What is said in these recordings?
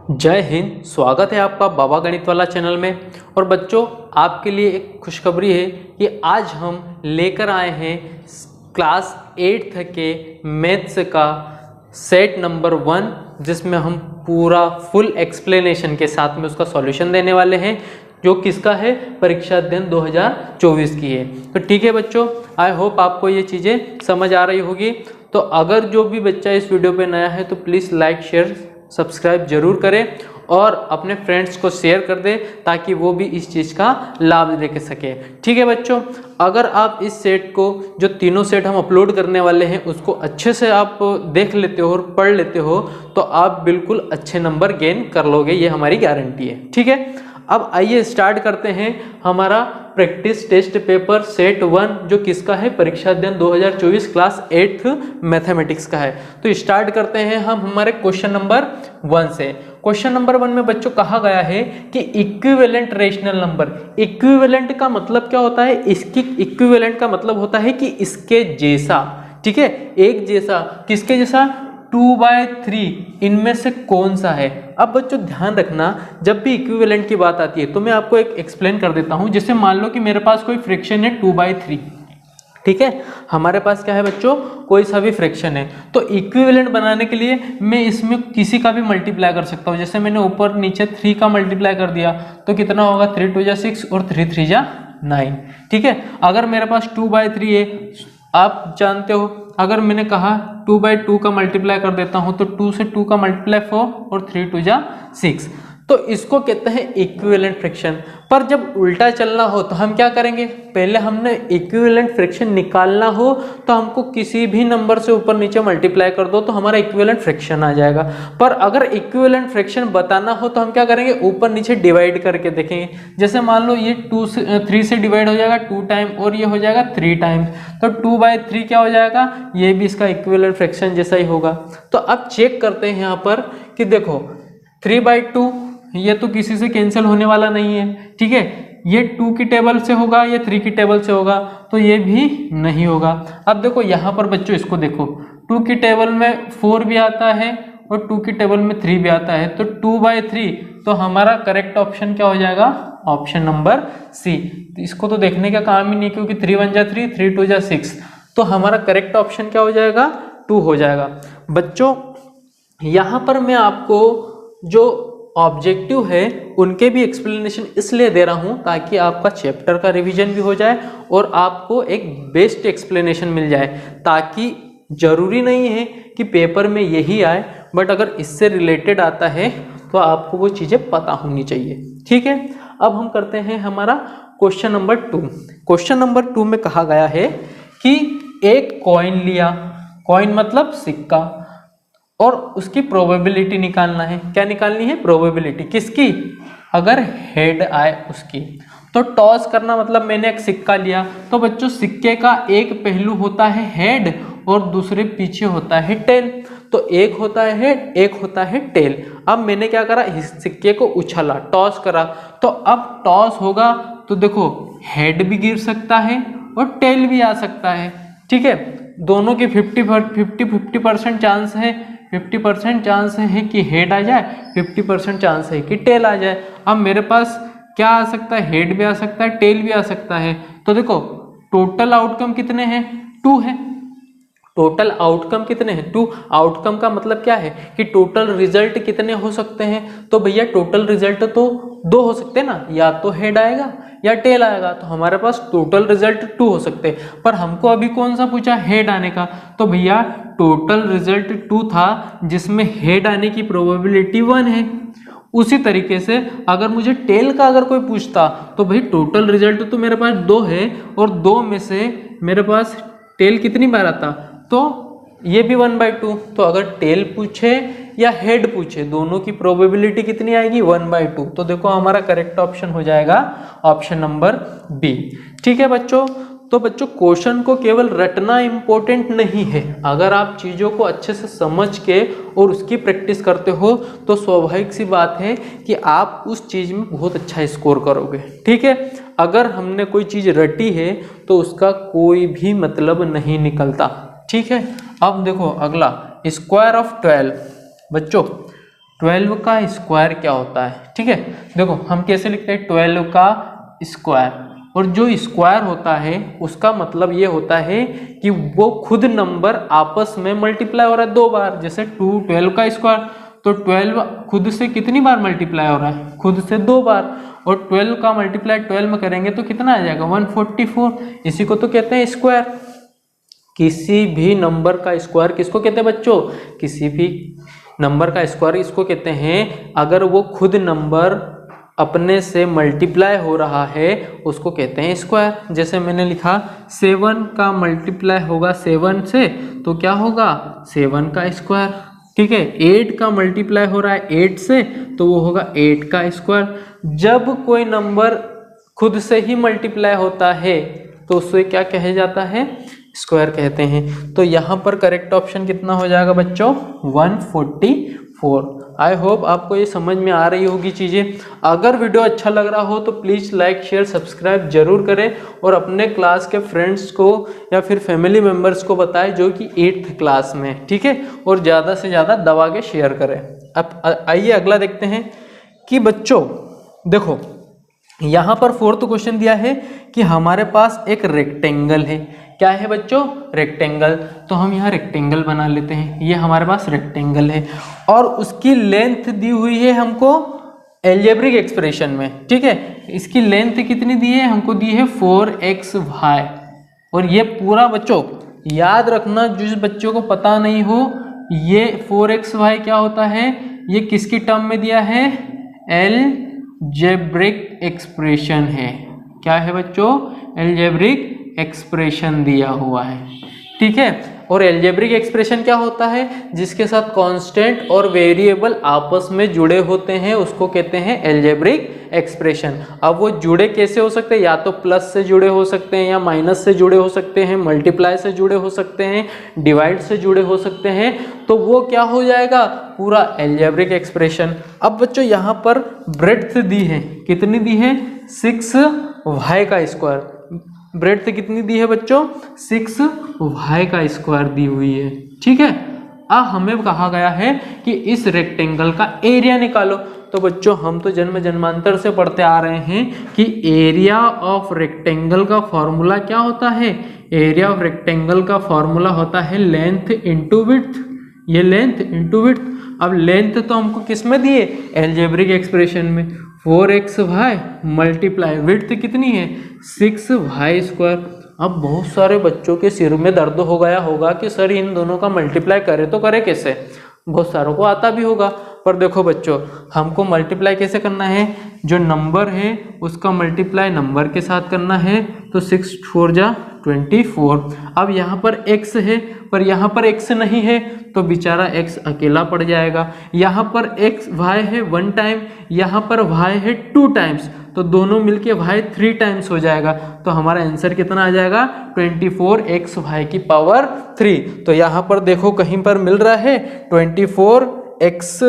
जय हिंद। स्वागत है आपका बाबा गणित वाला चैनल में। और बच्चों, आपके लिए एक खुशखबरी है कि आज हम लेकर आए हैं क्लास 8th के मैथ्स का सेट नंबर 1, जिसमें हम पूरा फुल एक्सप्लेनेशन के साथ में उसका सॉल्यूशन देने वाले हैं, जो किसका है, परीक्षा अध्ययन 2024 की है। तो ठीक है बच्चों, आई होप आपको ये चीज़ें समझ आ रही होगी। तो अगर जो भी बच्चा इस वीडियो पे नया है तो प्लीज़ लाइक शेयर सब्सक्राइब जरूर करें और अपने फ्रेंड्स को शेयर कर दें ताकि वो भी इस चीज़ का लाभ ले सके। ठीक है बच्चों, अगर आप इस सेट को, जो तीनों सेट हम अपलोड करने वाले हैं, उसको अच्छे से आप देख लेते हो और पढ़ लेते हो तो आप बिल्कुल अच्छे नंबर गेन कर लोगे, ये हमारी गारंटी है। ठीक है, अब आइए स्टार्ट करते हैं हमारा प्रैक्टिस टेस्ट पेपर सेट 1, जो किसका है, परीक्षा अध्ययन 2024 क्लास 8th मैथमेटिक्स का है। तो स्टार्ट करते हैं हम हमारे क्वेश्चन नंबर 1 से। क्वेश्चन नंबर 1 में बच्चों कहा गया है कि इक्विवेलेंट रेशनल नंबर। इक्विवेलेंट का मतलब क्या होता है, इसकी इक्विवेलेंट का मतलब होता है कि इसके जैसा। ठीक है, एक जैसा, किसके जैसा, 2/3 इनमें से कौन सा है। अब बच्चों ध्यान रखना, जब भी इक्विवेलेंट की बात आती है तो मैं आपको एक एक्सप्लेन कर देता हूं। जैसे मान लो कि मेरे पास कोई फ्रैक्शन है 2/3, ठीक है, हमारे पास क्या है बच्चों, कोई सा भी फ्रैक्शन है, तो इक्विवेलेंट बनाने के लिए मैं इसमें किसी का भी मल्टीप्लाई कर सकता हूँ। जैसे मैंने ऊपर नीचे 3 का मल्टीप्लाई कर दिया तो कितना होगा, 3 2 जा 6 और 3 3 जा 9। ठीक है, अगर मेरे पास 2/3 है, आप जानते हो, अगर मैंने कहा 2/2 का मल्टीप्लाई कर देता हूं तो 2 से 2 का मल्टीप्लाई 4 और 3 2 जा 6, तो इसको कहते हैं इक्विवेलेंट फ्रैक्शन। पर जब उल्टा चलना हो तो हम क्या करेंगे, पहले हमने इक्विवेलेंट फ्रैक्शन निकालना हो तो हमको किसी भी नंबर से ऊपर नीचे मल्टीप्लाई कर दो तो हमारा इक्विवेलेंट फ्रैक्शन आ जाएगा। पर अगर इक्विवेलेंट फ्रैक्शन बताना हो तो हम क्या करेंगे, ऊपर नीचे डिवाइड करके देखेंगे। जैसे मान लो ये 3 से डिवाइड हो जाएगा 2 टाइम और ये हो जाएगा 3 टाइम्स, तो 2/3 क्या हो जाएगा, ये भी इसका इक्विवेलेंट फ्रैक्शन जैसा ही होगा। तो अब चेक करते हैं यहाँ पर कि देखो 3/2 ये तो किसी से कैंसिल होने वाला नहीं है। ठीक है, ये 2 की टेबल से होगा, ये 3 की टेबल से होगा, तो ये भी नहीं होगा। अब देखो यहाँ पर बच्चों, इसको देखो, 2 की टेबल में 4 भी आता है और 2 की टेबल में 3 भी आता है, तो 2/3, तो हमारा करेक्ट ऑप्शन क्या हो जाएगा, ऑप्शन नंबर सी। तो इसको तो देखने का काम ही नहीं, क्योंकि 3 1 जा 3, 3 2 जा 6, तो हमारा करेक्ट ऑप्शन क्या हो जाएगा, 2 हो जाएगा। बच्चों यहाँ पर मैं आपको जो ऑब्जेक्टिव है उनके भी एक्सप्लेनेशन इसलिए दे रहा हूं ताकि आपका चैप्टर का रिवीजन भी हो जाए और आपको एक बेस्ट एक्सप्लेनेशन मिल जाए, ताकि जरूरी नहीं है कि पेपर में यही आए, बट अगर इससे रिलेटेड आता है तो आपको वो चीज़ें पता होनी चाहिए। ठीक है, अब हम करते हैं हमारा क्वेश्चन नंबर 2। क्वेश्चन नंबर 2 में कहा गया है कि एक कॉइन लिया, कॉइन मतलब सिक्का, और उसकी प्रोबेबिलिटी निकालना है। क्या निकालनी है, प्रोबेबिलिटी किसकी, अगर हेड आए उसकी। तो टॉस करना मतलब मैंने एक सिक्का लिया, तो बच्चों सिक्के का एक पहलू होता है हेड और दूसरे पीछे होता है टेल। तो एक होता है हेड, एक होता है टेल। अब मैंने क्या करा, इस सिक्के को उछाला, टॉस करा, तो अब टॉस होगा तो देखो हेड भी गिर सकता है और टेल भी आ सकता है। ठीक है, दोनों की 50-50% चांस है, 50% चांस है कि हेड आ जाए, 50% चांस है कि टेल आ जाए। अब मेरे पास क्या आ सकता है, हेड भी आ सकता है, टेल भी आ सकता है। तो देखो टोटल आउटकम कितने हैं, 2 है। टोटल आउटकम कितने हैं, 2। आउटकम का मतलब क्या है कि टोटल रिजल्ट कितने हो सकते हैं, तो भैया टोटल रिजल्ट तो 2 हो सकते हैं ना, या तो हेड आएगा या टेल आएगा, तो हमारे पास टोटल रिजल्ट 2 हो सकते हैं। पर हमको अभी कौन सा पूछा, हेड आने का, तो भैया टोटल रिजल्ट 2 था जिसमें हेड आने की प्रोबेबिलिटी 1 है। उसी तरीके से अगर मुझे टेल का अगर कोई पूछता तो भाई टोटल रिजल्ट तो मेरे पास 2 है और 2 में से मेरे पास टेल कितनी बार आता, तो ये भी 1/2। तो अगर टेल पूछे या हेड पूछे, दोनों की प्रोबेबिलिटी कितनी आएगी, 1/2। तो देखो हमारा करेक्ट ऑप्शन हो जाएगा ऑप्शन नंबर बी। ठीक है बच्चों, तो बच्चों क्वेश्चन को केवल रटना इंपॉर्टेंट नहीं है, अगर आप चीज़ों को अच्छे से समझ के और उसकी प्रैक्टिस करते हो तो स्वाभाविक सी बात है कि आप उस चीज़ में बहुत अच्छा स्कोर करोगे। ठीक है, अगर हमने कोई चीज़ रटी है तो उसका कोई भी मतलब नहीं निकलता। ठीक है, अब देखो अगला, स्क्वायर ऑफ 12। बच्चों 12 का स्क्वायर क्या होता है। ठीक है, देखो हम कैसे लिखते हैं 12 का स्क्वायर, और जो स्क्वायर होता है उसका मतलब ये होता है कि वो खुद नंबर आपस में मल्टीप्लाई हो रहा है 2 बार। जैसे 12 का स्क्वायर, तो 12 खुद से कितनी बार मल्टीप्लाई हो रहा है, खुद से 2 बार, और 12 का मल्टीप्लाई 12 में करेंगे तो कितना आ जाएगा 144। इसी को तो कहते हैं स्क्वायर। किसी भी नंबर का स्क्वायर किसको कहते हैं बच्चों, किसी भी नंबर का स्क्वायर इसको कहते हैं अगर वो खुद नंबर अपने से मल्टीप्लाई हो रहा है उसको कहते हैं स्क्वायर। जैसे मैंने लिखा 7 का मल्टीप्लाई होगा 7 से तो क्या होगा 7 का स्क्वायर। ठीक है, 8 का मल्टीप्लाई हो रहा है 8 से तो वो होगा 8 का स्क्वायर। जब कोई नंबर खुद से ही मल्टीप्लाई होता है तो उसे क्या कहा जाता है, स्क्वायर कहते हैं। तो यहाँ पर करेक्ट ऑप्शन कितना हो जाएगा बच्चों 144। आई होप आपको ये समझ में आ रही होगी चीज़ें। अगर वीडियो अच्छा लग रहा हो तो प्लीज़ लाइक शेयर सब्सक्राइब जरूर करें और अपने क्लास के फ्रेंड्स को या फिर फैमिली मेम्बर्स को बताएं जो कि 8th क्लास में। ठीक है, और ज़्यादा से ज़्यादा दबा के शेयर करें। अब आइए अगला देखते हैं कि बच्चों देखो यहाँ पर 4th क्वेश्चन दिया है कि हमारे पास एक रेक्टेंगल है। क्या है बच्चों, रेक्टेंगल। तो हम यहाँ रेक्टेंगल बना लेते हैं। ये हमारे पास रेक्टेंगल है और उसकी लेंथ दी हुई है हमको एल्जेब्रिक एक्सप्रेशन में। ठीक है, इसकी लेंथ कितनी दी है, हमको दी है 4xy। और ये पूरा बच्चों याद रखना, जिस बच्चों को पता नहीं हो, ये 4xy क्या होता है, ये किसकी टर्म में दिया है, एल्जेब्रिक एक्सप्रेशन है। क्या है बच्चों, एल्जेब्रिक एक्सप्रेशन दिया हुआ है। ठीक है, और एल्जेब्रिक एक्सप्रेशन क्या होता है, जिसके साथ कांस्टेंट और वेरिएबल आपस में जुड़े होते हैं उसको कहते हैं एल्जेब्रिक एक्सप्रेशन। अब वो जुड़े कैसे हो सकते हैं, या तो प्लस से जुड़े हो सकते हैं, या माइनस से जुड़े हो सकते हैं, मल्टीप्लाई से जुड़े हो सकते हैं, डिवाइड से जुड़े हो सकते हैं। तो वो क्या हो जाएगा, पूरा एल्जेब्रिक एक्सप्रेशन। अब बच्चों यहाँ पर ब्रेड्थ दी है, कितनी दी है 6y का स्क्वायर। ब्रेड्थ कितनी दी है बच्चों, 6y का स्क्वायर दी हुई है। ठीक है, अब हमें कहा गया है कि इस रेक्टेंगल का एरिया निकालो। तो बच्चों हम तो जन्म जन्मांतर से पढ़ते आ रहे हैं कि एरिया ऑफ रेक्टेंगल का फॉर्मूला क्या होता है, एरिया ऑफ रेक्टेंगल का फॉर्मूला होता है लेंथ इंटू विड्थ। ये लेंथ इंटू विड्थ। अब लेंथ तो हमको किस में दिए, एल्जेब्रिक एक्सप्रेशन में, 4xy मल्टीप्लाई विड्थ कितनी है 6y स्क्वायर। अब बहुत सारे बच्चों के सिर में दर्द हो गया होगा कि सर इन दोनों का मल्टीप्लाई करे तो करे कैसे, बहुत सारों को आता भी होगा। पर देखो बच्चों हमको मल्टीप्लाई कैसे करना है, जो नंबर है उसका मल्टीप्लाई नंबर के साथ करना है। तो 6 4 जा 24। अब यहाँ पर x है पर यहाँ पर x नहीं है तो बेचारा x अकेला पड़ जाएगा। यहाँ पर y है 1 टाइम, यहाँ पर y है 2 टाइम्स, तो दोनों मिलके y 3 टाइम्स हो जाएगा। तो हमारा आंसर कितना आ जाएगा 24xy की पावर 3। तो यहाँ पर देखो कहीं पर मिल रहा है 24x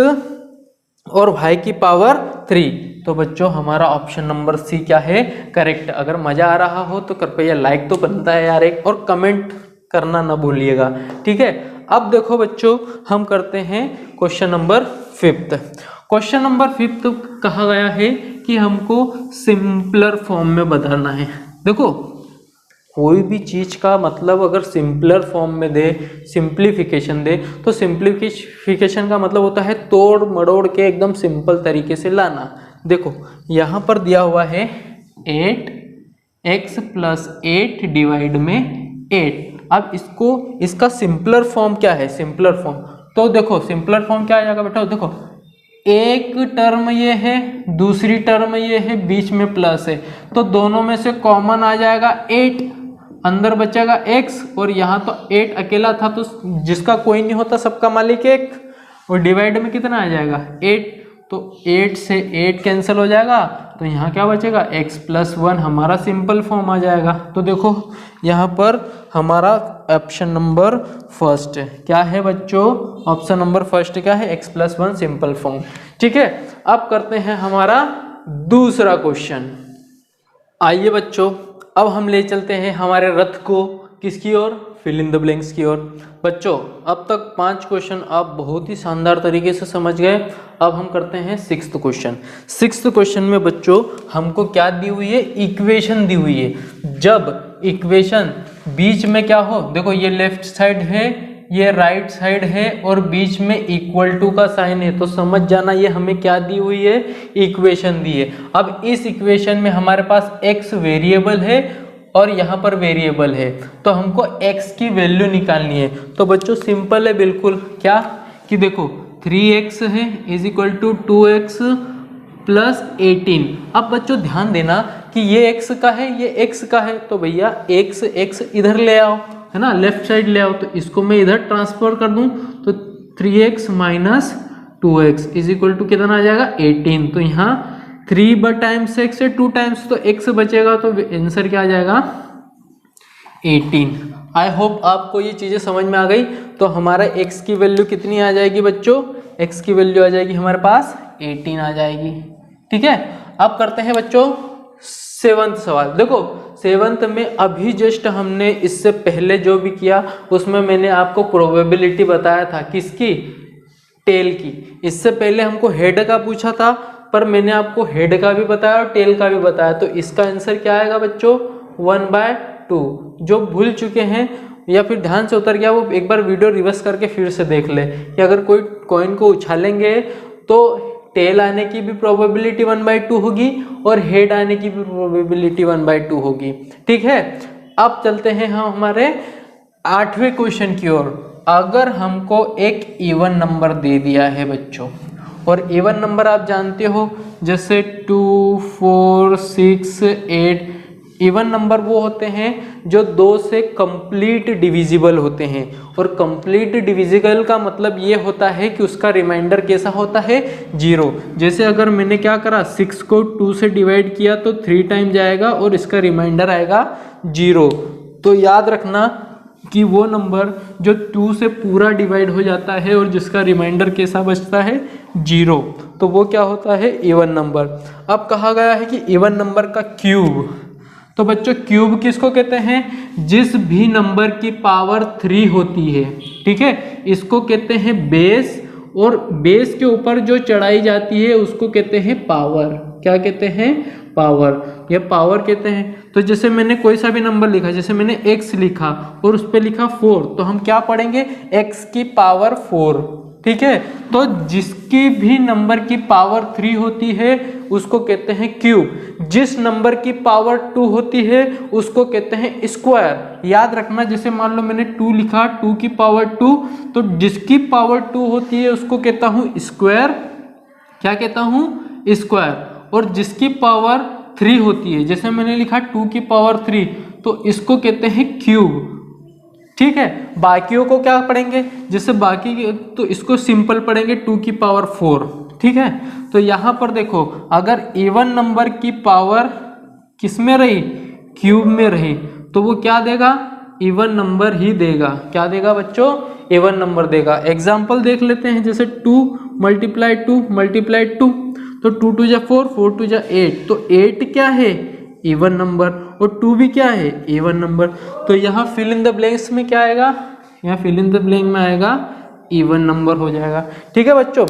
और y की पावर 3। तो बच्चों हमारा ऑप्शन नंबर सी क्या है, करेक्ट। अगर मजा आ रहा हो तो कृपया लाइक तो बनता है यार एक, और कमेंट करना ना भूलिएगा। ठीक है, अब देखो बच्चों हम करते हैं क्वेश्चन नंबर 5। क्वेश्चन नंबर 5 कहा गया है कि हमको सिंपलर फॉर्म में बदलना है। देखो कोई भी चीज़ का मतलब अगर सिंपलर फॉर्म में दे, सिंप्लीफिकेशन दे, तो सिंप्लीफिकेशन का मतलब होता है तोड़ मड़ोड़ के एकदम सिंपल तरीके से लाना। देखो यहाँ पर दिया हुआ है 8x + 8 डिवाइड में 8। अब इसका सिंपलर फॉर्म क्या है, सिंपलर फॉर्म तो देखो सिंपलर फॉर्म क्या आ जाएगा बेटा, देखो एक टर्म ये है, दूसरी टर्म ये है, बीच में प्लस है, तो दोनों में से कॉमन आ जाएगा 8, अंदर बचेगा x, और यहाँ तो 8 अकेला था तो जिसका कोई नहीं होता सबका मालिक 1, और डिवाइड में कितना आ जाएगा 8, तो 8 से 8 कैंसिल हो जाएगा, तो यहाँ क्या बचेगा x + 1 हमारा सिंपल फॉर्म आ जाएगा। तो देखो यहाँ पर हमारा ऑप्शन नंबर फर्स्ट क्या है बच्चों, ऑप्शन नंबर फर्स्ट क्या है, x + 1 सिंपल फॉर्म। ठीक है, अब करते हैं हमारा दूसरा क्वेश्चन। आइए बच्चों अब हम ले चलते हैं हमारे रथ को किसकी ओर, फिल इन द ब्लैंक्स की ओर। बच्चों अब तक 5 क्वेश्चन आप बहुत ही शानदार तरीके से समझ गए। अब हम करते हैं 6th क्वेश्चन। 6th क्वेश्चन में बच्चों हमको क्या दी हुई है, इक्वेशन दी हुई है। जब इक्वेशन बीच में क्या हो, देखो ये लेफ्ट साइड है, ये राइट साइड है और बीच में इक्वल टू का साइन है, तो समझ जाना ये हमें क्या दी हुई है, इक्वेशन दी है। अब इस इक्वेशन में हमारे पास x वेरिएबल है और यहाँ पर वेरिएबल है, तो हमको x की वैल्यू निकालनी है। तो बच्चों सिंपल है बिल्कुल, क्या कि देखो 3x है is equal to 2x plus 18। अब बच्चों ध्यान देना कि ये x का है, ये x का है, तो भैया x इधर ले आओ, है ना, लेफ्ट साइड ले आओ, तो इसको मैं इधर ट्रांसफर कर दूं, तो 3x minus 2x is equal to कितना आ जाएगा 18। तो यहाँ 3 टाइम्स x है 2 टाइम्स, तो x बचेगा, तो आंसर क्या आ जाएगा 18। आई होप आपको ये चीज़ें समझ में आ गई। तो हमारा x की वैल्यू कितनी आ जाएगी बच्चों, x की वैल्यू आ जाएगी हमारे पास 18 आ जाएगी। ठीक है, अब करते हैं बच्चों 7th सवाल। देखो 7th में अभी जस्ट हमने इससे पहले जो भी किया उसमें मैंने आपको प्रोबेबिलिटी बताया था, किसकी, टेल की। इससे पहले हमको हेड का पूछा था, पर मैंने आपको हेड का भी बताया और टेल का भी बताया। तो इसका आंसर क्या आएगा बच्चों 1/2। जो भूल चुके हैं या फिर ध्यान से उतर गया वो एक बार वीडियो रिवर्स करके फिर से देख ले कि अगर कोई कॉइन को उछालेंगे तो टेल आने की भी प्रोबेबिलिटी 1/2 होगी और हेड आने की भी प्रोबेबिलिटी 1/2 होगी। ठीक है, अब चलते हैं हम हमारे 8वें क्वेश्चन की ओर। अगर हमको एक इवन नंबर दे दिया है बच्चों, और इवन नंबर आप जानते हो जैसे 2, 4, 6, 8, इवन नंबर वो होते हैं जो 2 से कंप्लीट डिविजिबल होते हैं। और कंप्लीट डिविजिबल का मतलब ये होता है कि उसका रिमाइंडर कैसा होता है, 0। जैसे अगर मैंने क्या करा 6 को 2 से डिवाइड किया तो 3 टाइम जाएगा और इसका रिमाइंडर आएगा 0। तो याद रखना कि वो नंबर जो 2 से पूरा डिवाइड हो जाता है और जिसका रिमाइंडर कैसा बचता है 0, तो वो क्या होता है इवन नंबर। अब कहा गया है कि इवन नंबर का क्यूब, तो बच्चों क्यूब किसको कहते हैं, जिस भी नंबर की पावर 3 होती है। ठीक है, इसको कहते हैं बेस, और बेस के ऊपर जो चढ़ाई जाती है उसको कहते हैं पावर। क्या कहते हैं, पावर, या पावर कहते हैं। तो जैसे मैंने कोई सा भी नंबर लिखा, जैसे मैंने x लिखा और उस पर लिखा 4, तो हम क्या पढ़ेंगे x की पावर 4। ठीक है, तो जिसकी भी नंबर की पावर 3 होती है उसको कहते हैं क्यूब। जिस नंबर की पावर 2 होती है उसको कहते हैं स्क्वायर। याद रखना, जैसे मान लो मैंने 2 लिखा, 2 की पावर 2, तो जिसकी पावर 2 होती है उसको कहता हूँ स्क्वायर। क्या कहता हूँ, स्क्वायर। और जिसकी पावर 3 होती है, जैसे मैंने लिखा 2 की पावर 3, तो इसको कहते हैं क्यूब। ठीक है, बाकियों को क्या पढ़ेंगे, जैसे बाकी तो इसको सिंपल पढ़ेंगे 2 की पावर 4। ठीक है, तो यहाँ पर देखो अगर इवन नंबर की पावर किस में रही, क्यूब में रही, तो वो क्या देगा, इवन नंबर ही देगा। क्या देगा बच्चों, इवन नंबर देगा। एग्जाम्पल देख लेते हैं, जैसे 2 मल्टीप्लाई 2 मल्टीप्लाई 2, तो 2 2 जा 4, 4 2 जा 8, तो 8 क्या है, इवन नंबर, और 2 भी क्या है, इवन नंबर। तो यहाँ फिल इन द ब्लैंक्स में क्या आएगा, यहाँ फिल इन द ब्लैंक में आएगा इवन नंबर हो जाएगा। ठीक है बच्चों,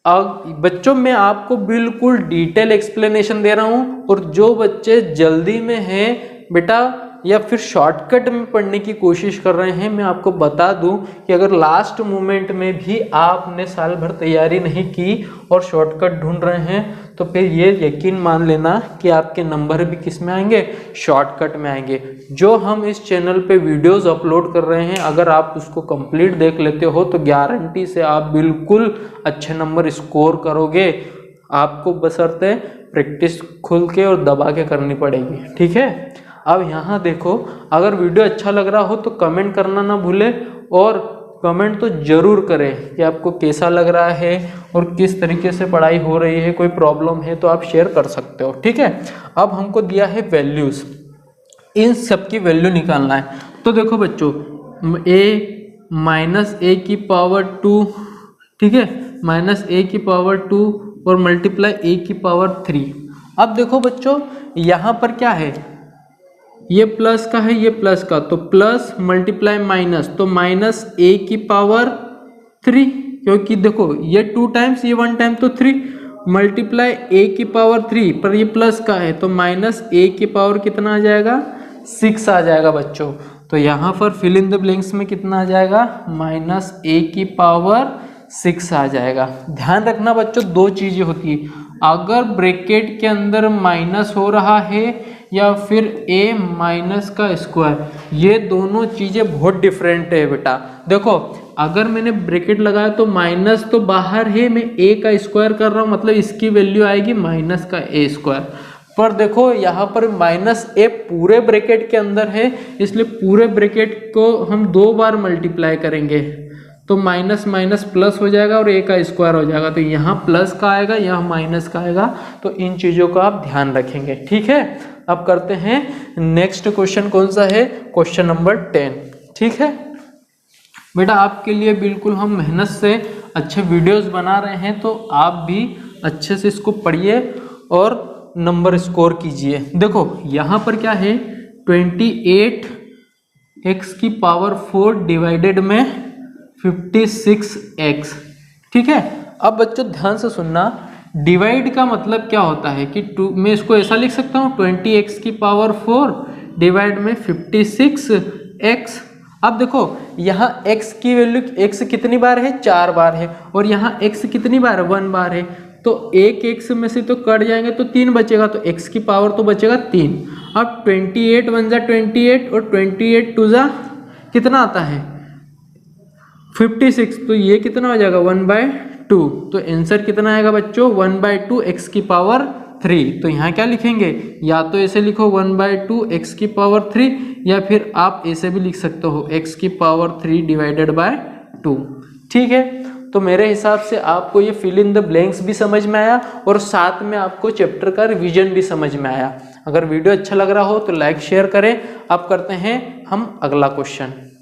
अब बच्चों मैं आपको बिल्कुल डिटेल एक्सप्लेनेशन दे रहा हूँ, और जो बच्चे जल्दी में हैं बेटा या फिर शॉर्टकट में पढ़ने की कोशिश कर रहे हैं, मैं आपको बता दूं कि अगर लास्ट मोमेंट में भी आपने साल भर तैयारी नहीं की और शॉर्टकट ढूंढ रहे हैं, तो फिर ये यकीन मान लेना कि आपके नंबर भी किस में आएंगे, शॉर्टकट में आएंगे। जो हम इस चैनल पे वीडियोस अपलोड कर रहे हैं, अगर आप उसको कंप्लीट देख लेते हो तो गारंटी से आप बिल्कुल अच्छे नंबर स्कोर करोगे। आपको बशर्ते प्रैक्टिस खुल के और दबा के करनी पड़ेगी। ठीक है, अब यहाँ देखो, अगर वीडियो अच्छा लग रहा हो तो कमेंट करना ना भूले, और कमेंट तो जरूर करें कि आपको कैसा लग रहा है और किस तरीके से पढ़ाई हो रही है। कोई प्रॉब्लम है तो आप शेयर कर सकते हो। ठीक है, अब हमको दिया है वैल्यूज, इन सब की वैल्यू निकालना है। तो देखो बच्चों, a माइनस ए की पावर 2, ठीक है, माइनस ए की पावर 2 और मल्टीप्लाई ए की पावर 3। अब देखो बच्चों, यहाँ पर क्या है, ये प्लस का है, ये प्लस का, तो प्लस मल्टीप्लाई माइनस, तो माइनस ए की पावर 3, क्योंकि देखो ये 2 टाइम्स, ये 1 टाइम, तो 3 मल्टीप्लाई ए की पावर 3, पर ये प्लस का है तो माइनस ए की पावर कितना आ जाएगा, 6 आ जाएगा बच्चों। तो यहाँ पर फिल इन द ब्लैंक्स में कितना आ जाएगा, माइनस ए की पावर 6 आ जाएगा। ध्यान रखना बच्चों, दो चीजें होती है, अगर ब्रैकेट के अंदर माइनस हो रहा है या फिर a माइनस का स्क्वायर, ये दोनों चीजें बहुत डिफरेंट है बेटा। देखो अगर मैंने ब्रैकेट लगाया तो माइनस तो बाहर है, मैं a का स्क्वायर कर रहा हूँ, मतलब इसकी वैल्यू आएगी माइनस का a स्क्वायर। पर देखो यहाँ पर माइनस ए पूरे ब्रैकेट के अंदर है, इसलिए पूरे ब्रैकेट को हम 2 बार मल्टीप्लाई करेंगे, तो माइनस माइनस प्लस हो जाएगा और ए का स्क्वायर हो जाएगा, तो यहाँ प्लस का आएगा, यहाँ माइनस का आएगा। तो इन चीज़ों का आप ध्यान रखेंगे, ठीक है। अब करते हैं नेक्स्ट क्वेश्चन, कौन सा है, क्वेश्चन नंबर 10, ठीक है बेटा। आपके लिए बिल्कुल हम मेहनत से अच्छे वीडियोस बना रहे हैं, तो आप भी अच्छे से इसको पढ़िए और नंबर स्कोर कीजिए। देखो यहाँ पर क्या है, 28x की पावर 4 डिवाइडेड में 56x, ठीक है। अब बच्चों ध्यान से सुनना, डिवाइड का मतलब क्या होता है कि मैं इसको ऐसा लिख सकता हूँ, 20x की पावर 4 डिवाइड में 56x। अब देखो यहाँ x की वैल्यू, x कितनी बार है, 4 बार है, और यहाँ x कितनी बार है, 1 बार है, तो एक x में से तो कट जाएंगे तो 3 बचेगा, तो x की पावर तो बचेगा 3। अब 28 1 जा 28 और 28 2 जा कितना आता है, 56, तो ये कितना हो जाएगा 1/2। तो आंसर कितना आएगा बच्चों, 1/2 x की पावर 3। तो यहाँ क्या लिखेंगे, या तो ऐसे लिखो 1/2 x की पावर 3, या फिर आप ऐसे भी लिख सकते हो x की पावर 3 डिवाइडेड बाय 2, ठीक है। तो मेरे हिसाब से आपको ये फिल इन द ब्लैंक्स भी समझ में आया और साथ में आपको चैप्टर का रिवीजन भी समझ में आया। अगर वीडियो अच्छा लग रहा हो तो लाइक शेयर करें। अब करते हैं हम अगला क्वेश्चन।